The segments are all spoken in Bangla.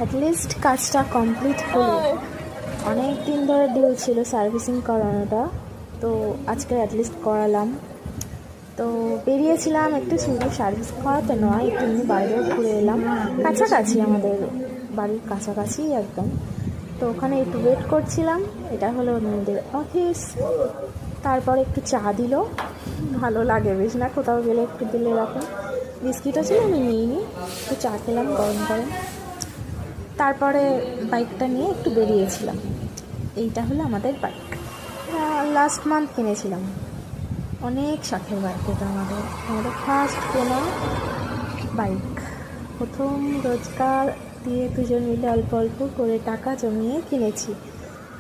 অ্যাটলিস্ট কাজটা কমপ্লিট হলো। অনেক দিন ধরে ডিউ ছিল সার্ভিসিং করানোটা, তো আজকে অ্যাটলিস্ট করালাম। তো বেরিয়েছিলাম একটু, শুধু সার্ভিস করাতে নয়, একটু এমনি বাইরেও ঘুরে এলাম। কাছাকাছি, আমাদের বাড়ির কাছাকাছি একদম। তো ওখানে একটু ওয়েট করছিলাম। এটা হলো ওদের অফিস। তারপরে একটু চা দিল, ভালো লাগে বেশ না, কোথাও গেলে একটু দিলে এরকম। বিস্কিটও ছিল, আমি নিইনি, একটু চা খেলাম গরম গরম। তারপরে বাইকটা নিয়ে একটু বেরিয়েছিলাম। এইটা হলো আমাদের বাইক, লাস্ট মান্থ কিনেছিলাম। অনেক শখের বাইক এটা, আমাদের ফার্স্ট কেনা বাইক। প্রথম রোজগার দিয়ে দুজন মিলে অল্প অল্প করে টাকা জমিয়ে কিনেছি।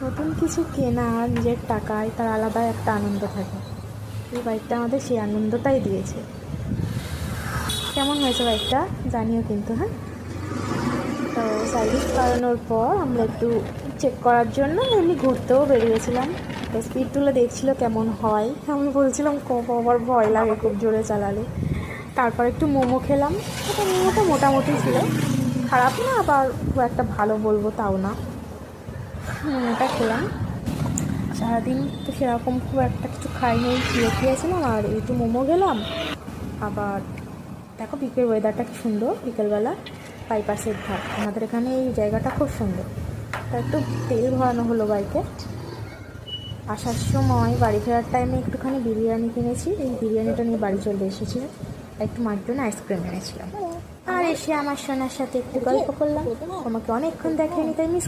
নতুন কিছু কেনা নিজের টাকায়, তার আলাদা একটা আনন্দ থাকে। এই বাইকটা আমাদের সেই আনন্দটাই দিয়েছে। কেমন হয়েছে বাইকটা জানিও কিন্তু, হ্যাঁ। তো সার্ভিস করানোর পর আমরা একটু চেক করার জন্য এমনি ঘুরতেও বেরিয়েছিলাম। তো স্পিড তুলে দেখছিল কেমন হয়। আমি বলছিলাম আমার ভয় লাগে খুব জোরে চালালে। তারপর একটু মোমো খেলাম। ওটা মোমোটা মোটামুটি ছিল, খারাপ না, আবার খুব একটা ভালো বলবো তাও না। মোমোটা খেলাম। সারাদিন তো সেরকম খুব একটা কিছু খাইনি, খেয়েছিলাম আর একটু মোমো গেলাম। আবার দেখো বিকেল ওয়েদারটা কি সুন্দর, বিকেলবেলা বাইপাসের ধার, আমাদের এখানে এই জায়গাটা খুব সুন্দর। তা একটু তেল ভরানো হলো বাইকে। আসার সময় বাড়ি ফেরার টাইমে একটুখানি বিরিয়ানি কিনেছি, এই বিরিয়ানিটা নিয়ে বাড়ি চলে এসেছি। একটু মার জন্য আইসক্রিম এনেছিলাম। আর এসে আমার সোনার সাথে একটু গল্প করলাম। আমাকে অনেকক্ষণ দেখেনি, তাই মিস